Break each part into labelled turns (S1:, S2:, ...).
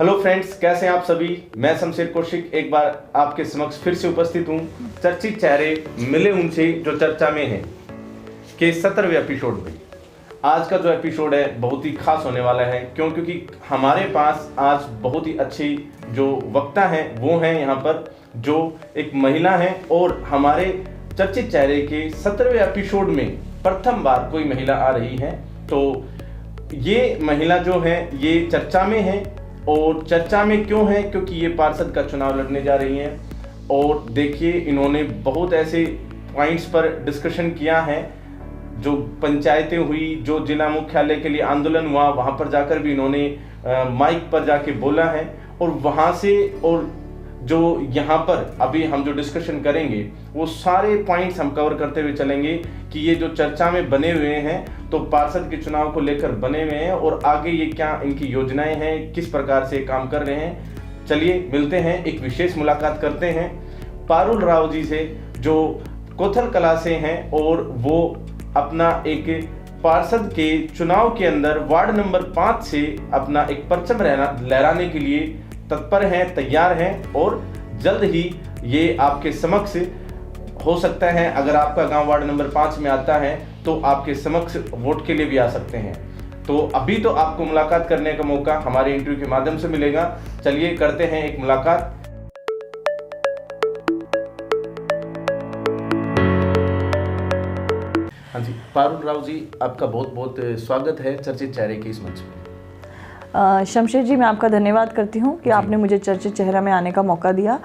S1: Hello friends, कैसे हैं आप सभी। मैं शमशेर कौशिक एक बार आपके समक्ष फिर से उपस्थित हूं। चर्चित चेहरे मिले उनसे जो चर्चा में हैं के 17वें एपिसोड में। आज का जो एपिसोड है बहुत ही खास होने वाला है, क्योंकि हमारे पास आज बहुत ही अच्छी जो वक्ता हैं वो हैं यहाँ पर, जो एक महिला हैं और हमारे चर्चित चेहरे के 17वें एपिसोड में प्रथम बार कोई महिला आ रही है। तो ये महिला जो है ये चर्चा में है, और चर्चा में क्यों है, क्योंकि ये पार्षद का चुनाव लड़ने जा रही हैं। और देखिए, इन्होंने बहुत ऐसे पॉइंट्स पर डिस्कशन किया है। जो पंचायतें हुई, जो जिला मुख्यालय के लिए आंदोलन हुआ, वहाँ पर जाकर भी इन्होंने माइक पर जाके बोला है। और वहाँ से और जो यहाँ पर अभी हम जो डिस्कशन करेंगे वो सारे पॉइंट्स हम कवर करते हुए चलेंगे कि ये जो चर्चा में बने हुए हैं तो पार्षद के चुनाव को लेकर बने हुए हैं, और आगे ये क्या इनकी योजनाएं हैं, किस प्रकार से काम कर रहे हैं। चलिए मिलते हैं, एक विशेष मुलाकात करते हैं पारुल राव जी से, जो कोथल कला से हैं, और वो अपना एक पार्षद के चुनाव के अंदर वार्ड नंबर 5 से अपना एक परचम लहराने के लिए तत्पर हैं, तैयार हैं, और जल्द ही ये आपके समक्ष हो सकता है। अगर आपका गांव वार्ड नंबर 5 में आता है तो आपके समक्ष वोट के लिए भी आ सकते हैं। तो अभी तो आपको मुलाकात करने का मौका हमारे इंटरव्यू के माध्यम से मिलेगा। चलिए करते हैं एक मुलाकात। हाँ जी, पारुल राव जी, आपका बहुत बहुत स्वागत है चर्चित चेहरे के इस मंच में।
S2: शमशेर जी, मैं आपका धन्यवाद करती हूँ कि आपने मुझे चर्चित चेहरा में आने का मौका दिया,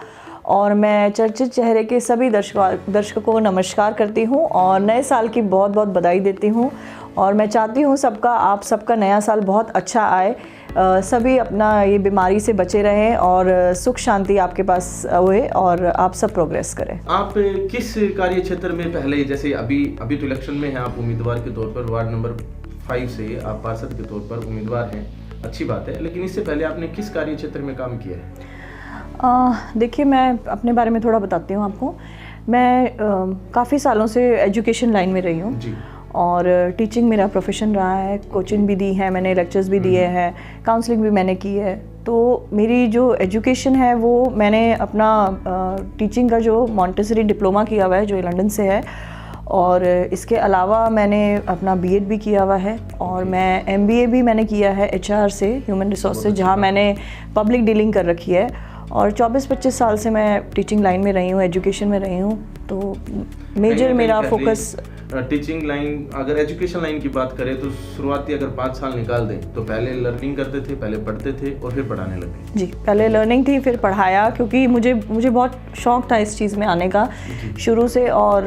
S2: और मैं चर्चित चेहरे के सभी दर्शकों को नमस्कार करती हूँ और नए साल की बहुत बहुत बधाई देती हूँ। और मैं चाहती हूँ आप सबका नया साल बहुत अच्छा आए, सभी अपना ये बीमारी से बचे रहें और सुख शांति आपके पास हुए और आप सब प्रोग्रेस करें।
S1: आप किस कार्य क्षेत्र में पहले, जैसे अभी तो इलेक्शन में हैं आप उम्मीदवार के तौर पर, वार्ड नंबर 5 से आप पार्षद के तौर पर उम्मीदवार हैं, अच्छी बात है, लेकिन इससे पहले आपने किस कार्य क्षेत्र में काम किया है?
S2: देखिए, मैं अपने बारे में थोड़ा बताती हूँ आपको। मैं काफ़ी सालों से एजुकेशन लाइन में रही हूँ और टीचिंग मेरा प्रोफेशन रहा है। कोचिंग भी दी है मैंने, लेक्चर्स भी दिए हैं, काउंसलिंग भी मैंने की है। तो मेरी जो एजुकेशन है वो मैंने अपना टीचिंग का जो मॉन्टेसरी डिप्लोमा किया हुआ है जो लंदन से है, और इसके अलावा मैंने अपना बीएड भी किया हुआ है, और मैं एमबीए भी मैंने किया है एचआर से, ह्यूमन रिसोर्स से, जहाँ मैंने पब्लिक डीलिंग कर रखी है। और 24-25 साल से मैं टीचिंग लाइन में रही हूँ, एजुकेशन में रही हूँ। तो मेजर मेरा फोकस
S1: टीचिंग लाइन, अगर एजुकेशन लाइन की बात करें तो शुरुआती अगर 5 साल निकाल दें तो पहले लर्निंग करते थे, पहले पढ़ते थे और फिर पढ़ाने लगे।
S2: जी, पहले लर्निंग थी, फिर पढ़ाया, क्योंकि मुझे बहुत शौक था इस चीज़ में आने का शुरू से। और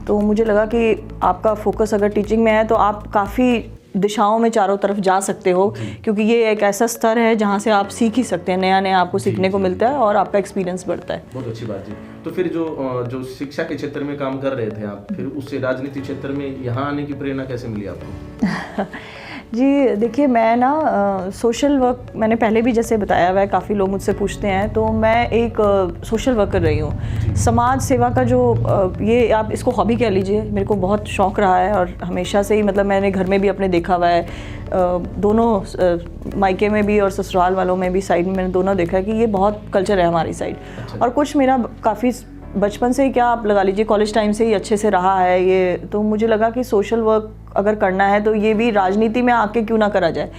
S2: तो मुझे लगा कि आपका फोकस अगर टीचिंग में है तो आप काफ़ी दिशाओं में चारों तरफ जा सकते हो, क्योंकि ये एक ऐसा स्तर है जहाँ से आप सीख ही सकते हैं, नया आपको सीखने को मिलता है और आपका एक्सपीरियंस बढ़ता है।
S1: बहुत अच्छी बात जी। तो फिर जो शिक्षा के क्षेत्र में काम कर रहे थे आप, फिर उससे राजनीति क्षेत्र में यहाँ आने की प्रेरणा कैसे मिली आपको?
S2: जी देखिए, मैं ना सोशल वर्क मैंने पहले भी जैसे बताया हुआ है, काफ़ी लोग मुझसे पूछते हैं, तो मैं एक सोशल वर्कर रही हूँ। समाज सेवा का जो ये आप इसको हॉबी कह लीजिए, मेरे को बहुत शौक़ रहा है और हमेशा से ही, मतलब मैंने घर में भी अपने देखा हुआ है, दोनों मायके में भी और ससुराल वालों में भी, साइड में मैंने दोनों देखा है कि ये बहुत कल्चर है हमारी साइड। और कुछ मेरा काफ़ी बचपन से ही, क्या आप लगा लीजिए कॉलेज टाइम से ही अच्छे से रहा है ये। तो मुझे लगा कि सोशल वर्क अगर करना है तो ये भी राजनीति में आके क्यों ना करा जाए,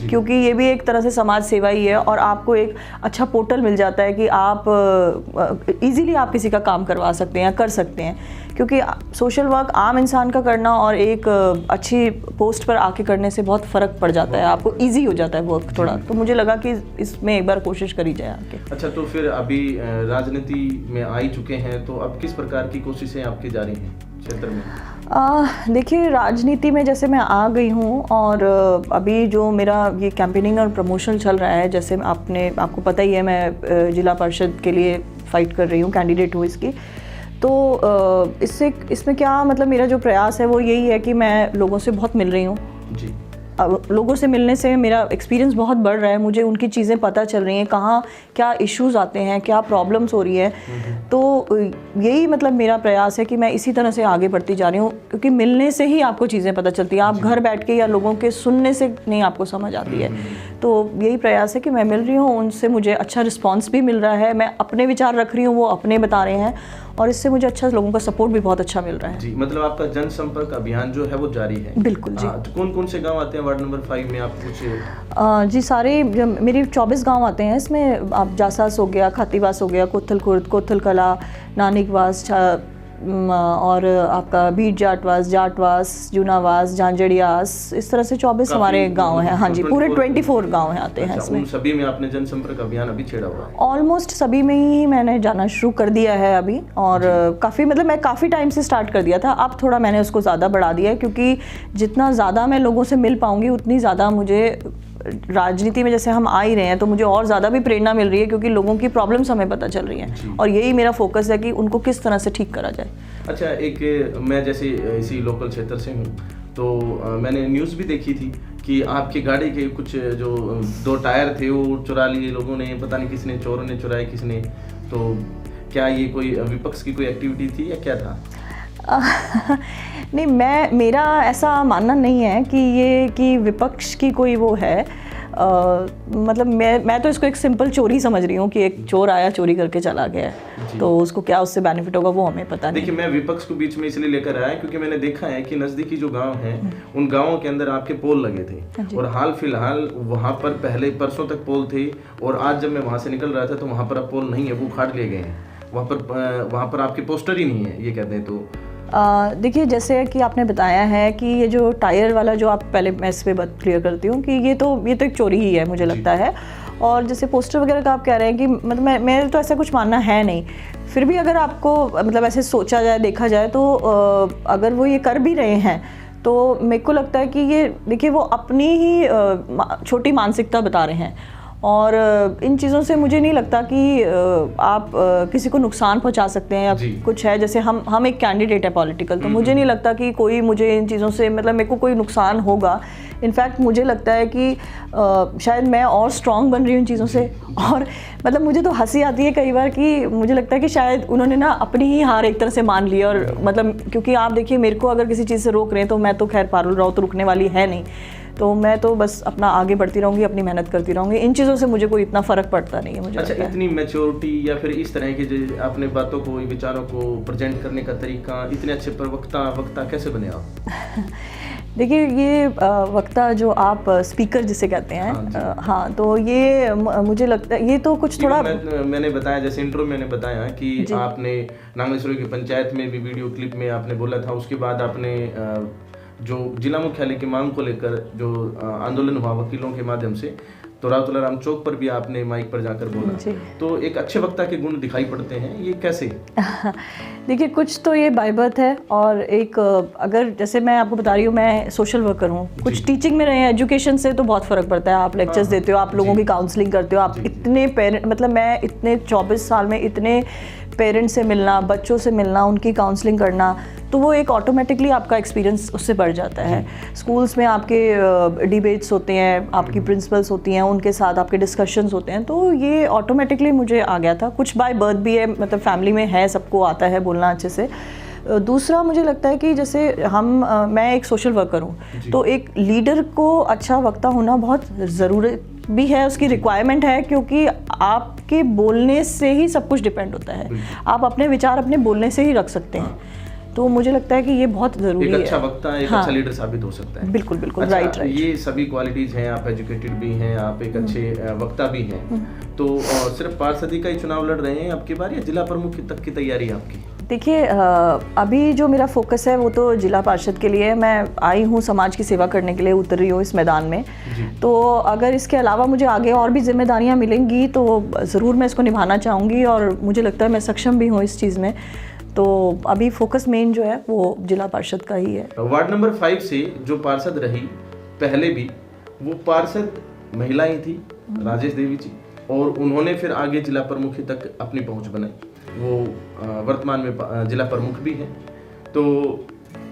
S2: क्योंकि ये भी एक तरह से समाज सेवा ही है, और आपको एक अच्छा पोर्टल मिल जाता है कि आप इजीली आप किसी का काम करवा सकते हैं या कर सकते हैं। क्योंकि सोशल वर्क आम इंसान का करना और एक अच्छी पोस्ट पर आके करने से बहुत फ़र्क पड़ जाता है, आपको ईजी हो जाता है वर्क थोड़ा। तो मुझे लगा कि इसमें एक बार कोशिश करी जाए आके।
S1: अच्छा, तो फिर अभी राजनीति में आ ही चुके हैं, तो अब किस प्रकार की कोशिशें आपकी जारी हैं क्षेत्र में?
S2: देखिए, राजनीति में जैसे मैं आ गई हूँ, और अभी जो मेरा ये कैंपेनिंग और प्रमोशन चल रहा है, जैसे आपको पता ही है, मैं जिला परिषद के लिए फ़ाइट कर रही हूँ, कैंडिडेट हूँ इसकी। तो इसमें क्या, मतलब मेरा जो प्रयास है वो यही है कि मैं लोगों से बहुत मिल रही हूँ जी। लोगों से मिलने से मेरा एक्सपीरियंस बहुत बढ़ रहा है, मुझे उनकी चीज़ें पता चल रही हैं, कहाँ क्या इश्यूज़ आते हैं, क्या प्रॉब्लम्स हो रही है। तो यही मतलब मेरा प्रयास है कि मैं इसी तरह से आगे बढ़ती जा रही हूँ, क्योंकि मिलने से ही आपको चीज़ें पता चलती हैं। आप घर बैठ के या लोगों के सुनने से नहीं आपको समझ आती है। तो यही प्रयास है कि मैं मिल रही हूँ, उनसे मुझे अच्छा रिस्पांस भी मिल रहा है, मैं अपने विचार रख रही हूँ, वो अपने बता रहे हैं, और इससे मुझे अच्छा लोगों का सपोर्ट भी बहुत अच्छा मिल रहा है।
S1: जी, मतलब आपका जनसंपर्क अभियान जो है वो जारी है।
S2: बिल्कुल जी।
S1: तो कौन कौन से गांव आते हैं वार्ड नंबर 5 में, आप कुछ?
S2: जी सारे मेरी 24 गांव आते हैं इसमें। आप जासास हो गया, खातीवास हो गया, कोथल खुर्द, कोथल कला, नानिकवास, और आपका बीट जाटवास, जूनावास, झांझड़ियास, इस तरह से 24 हमारे गांव हैं। हाँ जी, पूरे 24 गांव हैं आते हैं इसमें।
S1: उन सभी में आपने जनसंपर्क अभियान अभी छेड़ा हुआ है?
S2: ऑलमोस्ट सभी में ही मैंने जाना शुरू कर दिया है अभी, और काफ़ी मतलब मैं काफ़ी टाइम से स्टार्ट कर दिया था, अब थोड़ा मैंने उसको ज़्यादा बढ़ा दिया है, क्योंकि जितना ज़्यादा मैं लोगों से मिल पाऊँगी उतनी ज़्यादा मुझे राजनीति में जैसे हम आ ही रहे हैं तो मुझे और ज़्यादा भी प्रेरणा मिल रही है, क्योंकि लोगों की प्रॉब्लम्स हमें पता चल रही हैं, और यही मेरा फोकस है कि उनको किस तरह से ठीक करा जाए।
S1: अच्छा, एक मैं जैसे इसी लोकल क्षेत्र से हूँ, तो मैंने न्यूज़ भी देखी थी कि आपकी गाड़ी के कुछ जो 2 टायर थे वो चुरा लिए लोगों ने, पता नहीं किसने, चोरों ने चुराए किसने, तो क्या ये कोई विपक्ष की कोई एक्टिविटी थी या क्या था?
S2: नहीं, मेरा ऐसा मानना नहीं है कि विपक्ष की कोई वो है। मतलब मैं तो इसको एक सिंपल चोरी समझ रही हूँ कि एक चोर आया, चोरी करके चला गया, तो उसको क्या उससे बेनिफिट होगा वो हमें पता नहीं।
S1: देखिए, मैं विपक्ष को बीच में इसलिए लेकर आया क्योंकि मैंने देखा है कि नज़दीकी जो गांव हैं उन गांवों के अंदर आपके पोल लगे थे, और हाल फिलहाल वहाँ पर पहले परसों तक पोल थे, और आज जब मैं वहाँ से निकल रहा था तो वहाँ पर अब पोल नहीं है, वो उखाड़ लिए गए हैं। वहाँ पर आपके पोस्टर ही नहीं है, ये कहते हैं। तो
S2: देखिए, जैसे कि आपने बताया है कि ये जो टायर वाला जो आप, पहले मैं इस पे बात क्लियर करती हूँ कि ये तो एक चोरी ही है मुझे लगता है। और जैसे पोस्टर वगैरह का आप कह रहे हैं कि मतलब मैं तो ऐसा कुछ मानना है नहीं, फिर भी अगर आपको मतलब ऐसे सोचा जाए, देखा जाए तो अगर वो ये कर भी रहे हैं तो मेरे को लगता है कि ये देखिए वो अपनी ही छोटी मानसिकता बता रहे हैं, और इन चीज़ों से मुझे नहीं लगता कि आप किसी को नुकसान पहुंचा सकते हैं या कुछ है। जैसे हम एक कैंडिडेट है पॉलिटिकल, तो मुझे नहीं लगता कि कोई मुझे इन चीज़ों से मतलब मेरे को कोई नुकसान होगा। इनफैक्ट मुझे लगता है कि शायद मैं और स्ट्रांग बन रही हूँ इन चीज़ों से, और मतलब मुझे तो हंसी आती है कई बार कि मुझे लगता है कि शायद उन्होंने ना अपनी ही हार एक तरह से मान ली, और मतलब क्योंकि आप देखिए मेरे को अगर किसी चीज़ से रोक रहे हैं तो मैं तो खैर पारुल राव तो रुकने वाली है नहीं, तो मैं तो बस अपना आगे बढ़ती रहूँगी, अपनी मेहनत करती रहूँगी, इन चीज़ों से मुझे कोई इतना फ़र्क पड़ता नहीं है मुझे।
S1: अच्छा, इतनी मैच्योरिटी या फिर इस तरह के जो अपने बातों को, विचारों को प्रेजेंट करने का तरीका, इतने अच्छे पर वक्ता कैसे बने आप?
S2: देखिए, ये वक्ता जो आप स्पीकर जिसे कहते हैं, हाँ, तो ये मुझे लगता है ये तो कुछ थोड़ा
S1: मैंने बताया, जैसे इंट्रो मैंने बताया कि आपने नागेश्वरी की पंचायत में भी वीडियो क्लिप में आपने बोला था, उसके बाद आपने जो जिला मुख्यालय की मांग को लेकर जो आंदोलन हुआ वकीलों के माध्यम से, तो राव तुलाराम चौक पर भी आपने माइक पर जाकर बोला, तो एक अच्छे वक्ता के गुण दिखाई पड़ते हैं, ये कैसे?
S2: देखिए, कुछ तो ये बाय बर्थ है, और एक अगर जैसे मैं आपको बता रही हूँ, मैं सोशल वर्कर हूँ, कुछ टीचिंग में रहे हैं, एजुकेशन से तो बहुत फ़र्क पड़ता है। आप लेक्चर्स देते हो, आप लोगों की काउंसलिंग करते हो, आप इतने पेरेंट, मतलब मैं इतने 24 साल में इतने पेरेंट्स से मिलना, बच्चों से मिलना, उनकी काउंसलिंग करना, तो वो एक ऑटोमेटिकली आपका एक्सपीरियंस उससे बढ़ जाता है। स्कूल्स में आपके डिबेट्स होते हैं, आपकी प्रिंसिपल्स होती हैं, उनके साथ आपके डिस्कशंस होते हैं, तो ये ऑटोमेटिकली मुझे आ गया था। कुछ बाय बर्थ भी है, मतलब फैमिली में है, सबको आता है बोलना अच्छे से। दूसरा मुझे लगता है कि जैसे मैं एक सोशल वर्कर हूँ, तो एक लीडर को अच्छा वक्ता होना बहुत ज़रूरी भी है, उसकी रिक्वायरमेंट है, क्योंकि आपके बोलने से ही सब कुछ डिपेंड होता है। आप अपने विचार अपने बोलने से ही रख सकते हैं, तो मुझे लगता है कि ये बहुत ज़रूरी है।
S1: एक अच्छा वक्ता, एक अच्छा लीडर साबित हो सकता है।
S2: बिल्कुल बिल्कुल,
S1: अच्छा,
S2: राइट।
S1: ये सभी क्वालिटीज़ हैं, आप एजुकेटेड भी हैं, आप एक अच्छे वक्ता भी हैं, तो सिर्फ पार्षदी का ही चुनाव लड़ रहे हैं आपकी बार, या जिला प्रमुख तक की तैयारी है आपकी?
S2: देखिए, अभी जो मेरा फोकस है वो तो जिला पार्षद के लिए, मैं आई हूँ समाज की सेवा करने के लिए, उतर रही हूँ इस मैदान में। तो अगर इसके अलावा मुझे आगे और भी जिम्मेदारियाँ मिलेंगी तो ज़रूर मैं इसको निभाना चाहूँगी, और मुझे लगता है मैं सक्षम भी हूँ इस चीज़ में। तो अभी फोकस मेन जो है वो जिला पार्षद का ही है।
S1: वार्ड नंबर 5 से जो पार्षद रही पहले भी, वो पार्षद महिला ही थी, राजेश देवी जी, और उन्होंने फिर आगे जिला प्रमुख तक अपनी पहुंच बनाई। वो वर्तमान में जिला प्रमुख भी हैं। तो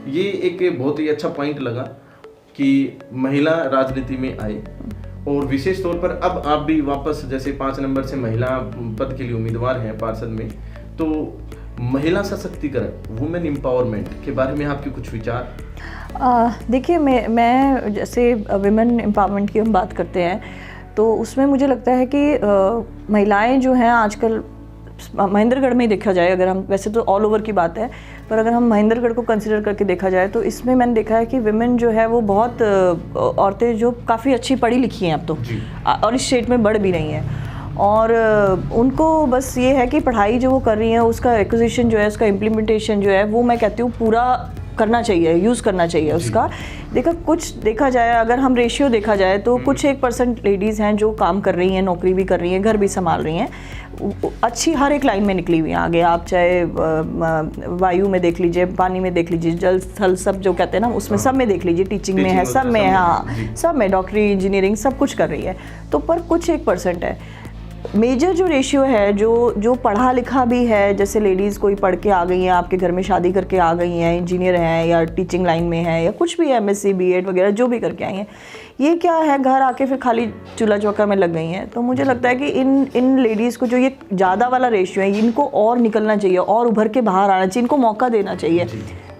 S1: ये एक बहुत ही अच्छा पॉइंट लगा कि महिला राजनीति में आए, और विशेष तौर पर अब आप भी वापस जैसे 5 नंबर से महिला पद के लिए उम्मीदवार हैं पार्षद में, तो महिला सशक्तिकरण, वुमेन एम्पावरमेंट के बारे में आपके कुछ विचार?
S2: देखिए, मैं जैसे विमेन एम्पावरमेंट की हम बात करते हैं, तो उसमें मुझे लगता है कि महिलाएं जो हैं आजकल महेंद्रगढ़ में ही देखा जाए, अगर हम, वैसे तो ऑल ओवर की बात है, पर अगर हम महेंद्रगढ़ को कंसिडर करके देखा जाए तो इसमें मैंने देखा है कि विमेन जो है वो बहुत औरतें जो काफ़ी अच्छी पढ़ी लिखी हैं अब तो, और इस स्टेट में बढ़ भी रही हैं, और उनको बस ये है कि पढ़ाई जो वो कर रही हैं उसका एक्विजिशन जो है, उसका इम्प्लीमेंटेशन जो है वो मैं कहती हूँ पूरा करना चाहिए, यूज़ करना चाहिए उसका। कुछ देखा जाए, अगर हम रेशियो देखा जाए तो कुछ 1% लेडीज़ हैं जो काम कर रही हैं, नौकरी भी कर रही हैं, घर भी संभाल रही हैं, अच्छी हर एक लाइन में निकली हुई हैं आगे। आप चाहे वायु में देख लीजिए, पानी में देख लीजिए, जल स्थल सब जो कहते हैं ना, उसमें सब में देख लीजिए, टीचिंग में है, सब में, हाँ सब में, डॉक्टरी, इंजीनियरिंग सब कुछ कर रही है। तो पर कुछ 1% है। मेजर जो रेशियो है, जो पढ़ा लिखा भी है, जैसे लेडीज़ कोई पढ़ के आ गई हैं, आपके घर में शादी करके आ गई हैं, इंजीनियर हैं या टीचिंग लाइन में है या कुछ भी है, MSc BEd वगैरह जो भी करके आई हैं, ये क्या है, घर आके फिर खाली चूल्हा चौका में लग गई हैं। तो मुझे लगता है कि इन लेडीज़ को जो ये ज़्यादा वाला रेशियो है, इनको और निकलना चाहिए और उभर के बाहर आना चाहिए, इनको मौका देना चाहिए।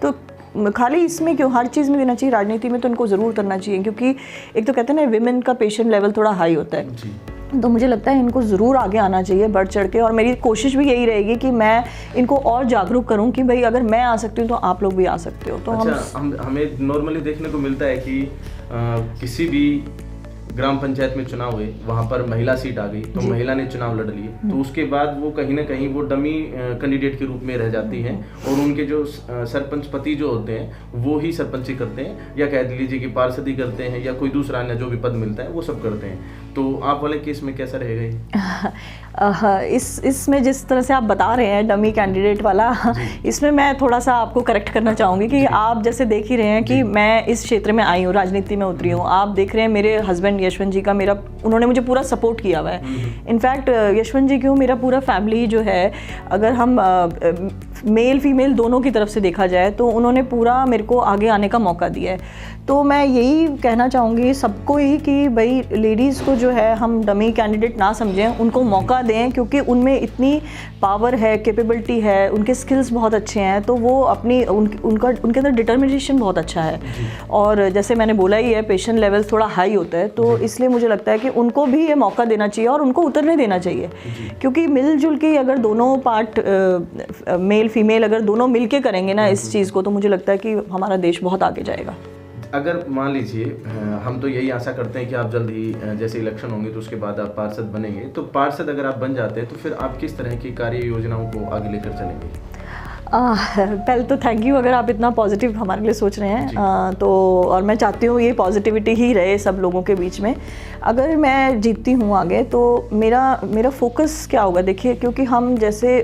S2: तो खाली इसमें क्यों, हर चीज़ में देना चाहिए, राजनीति में तो इनको ज़रूर करना चाहिए, क्योंकि एक तो कहते हैं ना विमेन का पेशेंट लेवल थोड़ा हाई होता है। तो मुझे लगता है इनको ज़रूर आगे आना चाहिए बढ़ चढ़ के, और मेरी कोशिश भी यही रहेगी कि मैं इनको और जागरूक करूं कि भाई अगर मैं आ सकती हूँ तो आप लोग भी आ सकते हो। तो
S1: अच्छा, हमें नॉर्मली देखने को मिलता है कि किसी भी ग्राम पंचायत में चुनाव हुए, वहाँ पर महिला सीट आ गई तो महिला ने चुनाव लड़ लिए, तो उसके बाद वो कहीं ना कहीं वो डमी कैंडिडेट के रूप में रह जाती हैं, और उनके जो सरपंच पति जो होते हैं वो ही सरपंची करते हैं, या कह लीजिए कि पार्षदी करते हैं, या कोई दूसरा अन्य जो भी पद मिलता है वो सब करते हैं। तो आप वाले केस में कैसा रहेगा?
S2: इसमें जिस तरह से आप बता रहे हैं डमी कैंडिडेट वाला, इसमें मैं थोड़ा सा आपको करेक्ट करना चाहूँगी कि आप जैसे देख ही रहे हैं कि मैं इस क्षेत्र में आई हूँ, राजनीति में उतरी हूँ। आप देख रहे हैं मेरे हस्बैंड यशवंत जी का, उन्होंने मुझे पूरा सपोर्ट किया हुआ है। इनफैक्ट यशवंत जी क्यों, मेरा पूरा फैमिली जो है, अगर हम मेल फीमेल दोनों की तरफ से देखा जाए तो उन्होंने पूरा मेरे को आगे आने का मौका दिया है। तो मैं यही कहना चाहूँगी सबको ही कि भाई लेडीज़ को जो है हम डमी कैंडिडेट ना समझें, उनको मौका दें, क्योंकि उनमें इतनी पावर है, कैपेबिलिटी है, उनके स्किल्स बहुत अच्छे हैं, तो वो अपनी उनके अंदर डिटर्मिनेशन बहुत अच्छा है, और जैसे मैंने बोला ही है पेशेंट लेवल थोड़ा हाई होता है, तो इसलिए मुझे लगता है कि उनको भी ये मौका देना चाहिए और उनको उतरने देना चाहिए, क्योंकि मिलजुल के अगर दोनों पार्ट मेल फीमेल अगर दोनों मिल के करेंगे ना इस चीज़ को, तो मुझे लगता है कि हमारा देश बहुत आगे जाएगा।
S1: अगर मान लीजिए, हम तो यही आशा करते हैं कि आप जल्द ही जैसे इलेक्शन होंगे तो उसके बाद आप पार्षद बनेंगे, तो पार्षद अगर आप बन जाते हैं तो फिर आप किस तरह की कार्य योजनाओं को आगे लेकर चलेंगे?
S2: पहले तो थैंक यू, अगर आप इतना पॉजिटिव हमारे लिए सोच रहे हैं, तो और मैं चाहती हूँ ये पॉजिटिविटी ही रहे सब लोगों के बीच में। अगर मैं जीतती हूँ आगे तो मेरा फोकस क्या होगा, देखिए, क्योंकि हम जैसे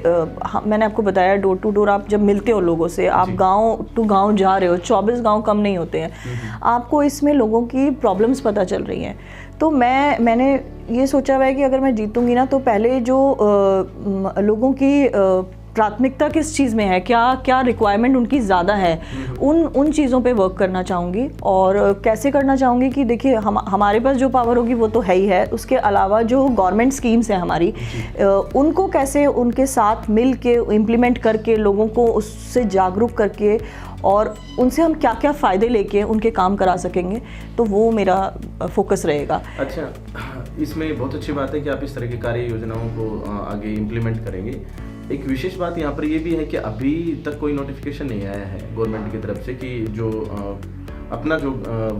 S2: मैंने आपको बताया डोर टू डोर आप जब मिलते हो लोगों से, आप गांव टू गांव जा रहे हो, 24 गांव कम नहीं होते हैं, आपको इसमें लोगों की प्रॉब्लम्स पता चल रही हैं। तो मैंने ये सोचा हुआ है कि अगर मैं जीतूंगी ना, तो पहले जो लोगों की प्राथमिकता किस चीज़ में है, क्या रिक्वायरमेंट उनकी ज़्यादा है, उन चीज़ों पे वर्क करना चाहूँगी। और कैसे करना चाहूँगी कि देखिए, हमारे पास जो पावर होगी वो तो है ही है, उसके अलावा जो गवर्नमेंट स्कीम्स हैं हमारी, उनको कैसे उनके साथ मिल के इम्प्लीमेंट करके लोगों को उससे जागरूक करके और उनसे हम क्या क्या फ़ायदे लेके उनके काम करा सकेंगे, तो वो मेरा फोकस रहेगा।
S1: अच्छा, इसमें बहुत अच्छी बात है कि आप इस तरह की कार्य योजनाओं को आगे इम्प्लीमेंट करेंगे। एक विशेष बात यहाँ पर ये भी है कि अभी तक कोई नोटिफिकेशन नहीं आया है गवर्नमेंट की तरफ से कि जो अपना जो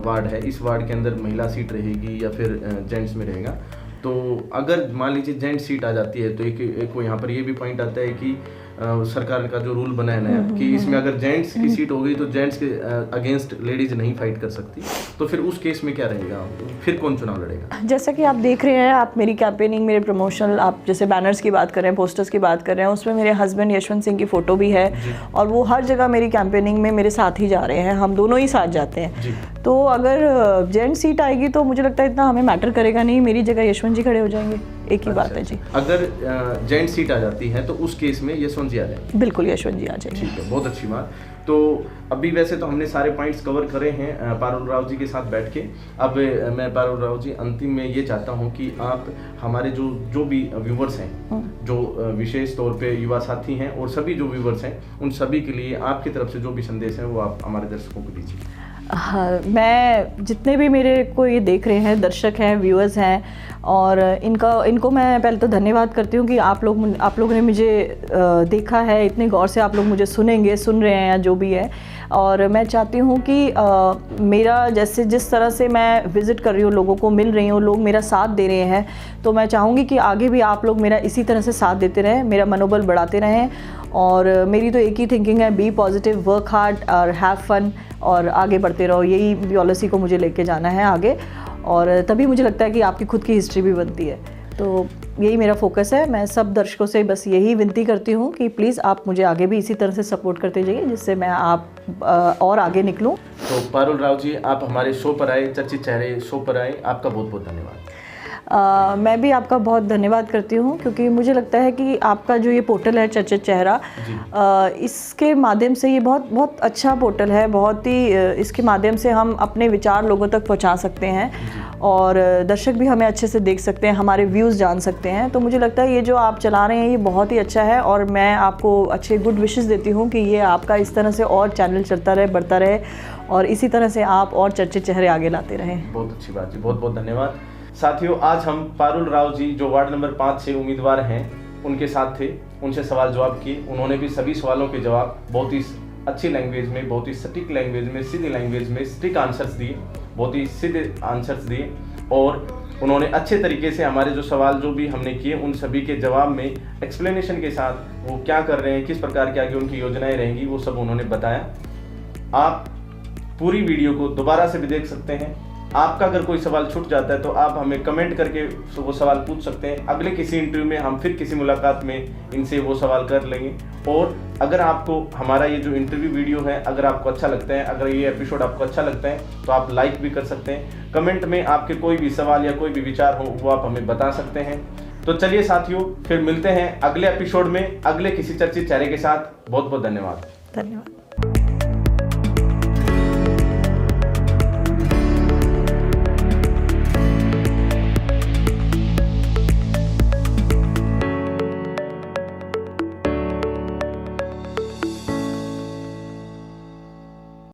S1: वार्ड है, इस वार्ड के अंदर महिला सीट रहेगी या फिर जेंट्स में रहेगा। तो अगर मान लीजिए जेंट्स सीट आ जाती है तो एक यहाँ पर ये भी पॉइंट आता है कि सरकार का जो रूल बना है नया कि इसमें अगर जेंट्स की सीट हो गई तो जेंट्स के अगेंस्ट लेडीज नहीं फाइट कर सकती, तो फिर उस केस में क्या रहेगा, फिर कौन चुनाव लड़ेगा?
S2: जैसा कि आप देख रहे हैं, आप मेरी कैंपेनिंग, मेरे प्रमोशनल, आप जैसे बैनर्स की बात कर रहे हैं, पोस्टर्स की बात कर रहे हैं, उसमें मेरे हस्बैंड यशवंत सिंह की फ़ोटो भी है, और वो हर जगह मेरी कैंपेनिंग में मेरे साथ ही जा रहे हैं, हम दोनों ही साथ जाते हैं। तो अगर जेंट सीट आएगी तो मुझे लगता है इतना हमें मैटर करेगा नहीं, मेरी जगह यशवंत जी खड़े हो जाएंगे, एक ही बात है जी।
S1: अगर जेंट सीट आ जाती है तो उस केस में यशवंत जी आ जाएंगे?
S2: बिल्कुल, यशवंत जी आ जाएंगे।
S1: ठीक है, बहुत अच्छी बात। तो अभी वैसे तो हमने सारे पॉइंट्स कवर करे हैं पारुल राव जी के साथ बैठ के। अब मैं पारुल राव जी अंतिम में ये चाहता हूँ कि आप हमारे जो भी व्यूवर्स हैं, जो विशेष तौर पे युवा साथी हैं और सभी जो व्यूवर्स हैं, उन सभी के लिए आपकी तरफ से जो भी संदेश है वो आप हमारे दर्शकों को दीजिए।
S2: हाँ, मैं जितने भी मेरे को ये देख रहे हैं, दर्शक हैं, व्यूअर्स हैं, और इनको मैं पहले तो धन्यवाद करती हूँ कि आप लोगों ने मुझे देखा है, इतने गौर से आप लोग मुझे सुन रहे हैं या जो भी है। और मैं चाहती हूँ कि मेरा जिस तरह से मैं विज़िट कर रही हूँ, लोगों को मिल रही हूँ, लोग मेरा साथ दे रहे हैं, तो मैं चाहूँगी कि आगे भी आप लोग मेरा इसी तरह से साथ देते रहें, मेरा मनोबल बढ़ाते रहें। और मेरी तो एक ही थिंकिंग है, बी पॉजिटिव, वर्क हार्ड और हैव फन, और आगे बढ़ते रहो। यही पॉलिसी को मुझे लेके जाना है आगे, और तभी मुझे लगता है कि आपकी खुद की हिस्ट्री भी बनती है। तो यही मेरा फोकस है। मैं सब दर्शकों से बस यही विनती करती हूँ कि प्लीज़ आप मुझे आगे भी इसी तरह से सपोर्ट करते जाइए, जिससे मैं और आगे निकलूँ।
S1: तो पारुल राव जी, आप हमारे शो पर आए, चर्चित चेहरे शो पर आए, आपका बहुत बहुत धन्यवाद।
S2: मैं भी आपका बहुत धन्यवाद करती हूँ, क्योंकि मुझे लगता है कि आपका जो ये पोर्टल है चर्चित चेहरा, इसके माध्यम से ये बहुत अच्छा पोर्टल है। बहुत ही इसके माध्यम से हम अपने विचार लोगों तक पहुँचा सकते हैं, और दर्शक भी हमें अच्छे से देख सकते हैं, हमारे व्यूज़ जान सकते हैं। तो मुझे लगता है ये जो आप चला रहे हैं ये बहुत ही अच्छा है, और मैं आपको अच्छे गुड विशेस देती हूँ कि ये आपका इस तरह से और चैनल चलता रहे, बढ़ता रहे, और इसी तरह से आप और चर्चित चेहरे आगे लाते रहें।
S1: बहुत अच्छी बात जी, बहुत बहुत धन्यवाद। साथियों, आज हम पारुल राव जी जो वार्ड नंबर 5 से उम्मीदवार हैं उनके साथ थे, उनसे सवाल जवाब किए। उन्होंने भी सभी सवालों के जवाब बहुत ही अच्छी लैंग्वेज में, बहुत ही सटीक लैंग्वेज में, सीधी लैंग्वेज में सटीक आंसर्स दिए, बहुत ही सीधे आंसर्स दिए। और उन्होंने अच्छे तरीके से हमारे जो सवाल जो भी हमने किए उन सभी के जवाब में एक्सप्लेनेशन के साथ वो क्या कर रहे हैं, किस प्रकार की आगे उनकी योजनाएं रहेंगी, वो सब उन्होंने बताया। आप पूरी वीडियो को दोबारा से भी देख सकते हैं। आपका अगर कोई सवाल छूट जाता है तो आप हमें कमेंट करके वो सवाल पूछ सकते हैं। अगले किसी इंटरव्यू में हम फिर किसी मुलाकात में इनसे वो सवाल कर लेंगे। और अगर आपको हमारा ये जो इंटरव्यू वीडियो है अगर आपको अच्छा लगता है, अगर ये एपिसोड आपको अच्छा लगता है तो आप लाइक भी कर सकते हैं। कमेंट में आपके कोई भी सवाल या कोई भी विचार हो वो आप हमें बता सकते हैं। तो चलिए साथियों, फिर मिलते हैं अगले एपिसोड में अगले किसी चर्चित चेहरे के साथ। बहुत बहुत धन्यवाद।
S2: धन्यवाद।